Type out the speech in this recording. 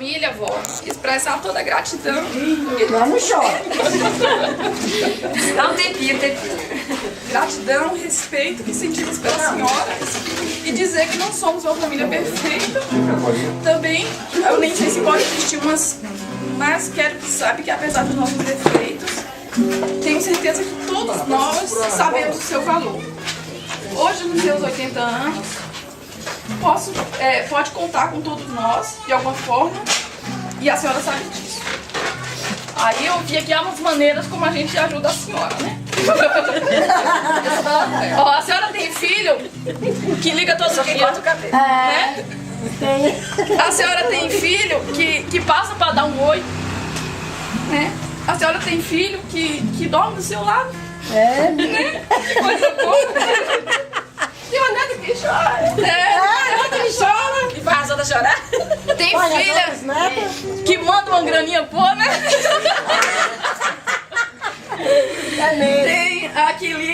família, vó, expressar toda a gratidão. Não chora. Dá um tempinho. Gratidão, respeito que sentimos pela senhora e dizer que não somos uma família perfeita. Também, eu nem sei se pode existir mas quero que saiba que apesar dos nossos defeitos, tenho certeza que todos nós sabemos o seu valor. Hoje, nos meus 80 anos, pode contar com todos nós, de alguma forma, e a senhora sabe disso. Aí eu vi aqui algumas maneiras como a gente ajuda a senhora, né? Ó, a senhora tem filho que liga todos os dias, né? Tem. A senhora tem filho que passa para dar um oi, né? A senhora tem filho que dorme do seu lado, né? Que coisa boa. Tem uma neta que chora, que chora. E faz a outra chorar? Tem Olha, filha as netas. que manda uma graninha boa, né? É mesmo. Tem a que liga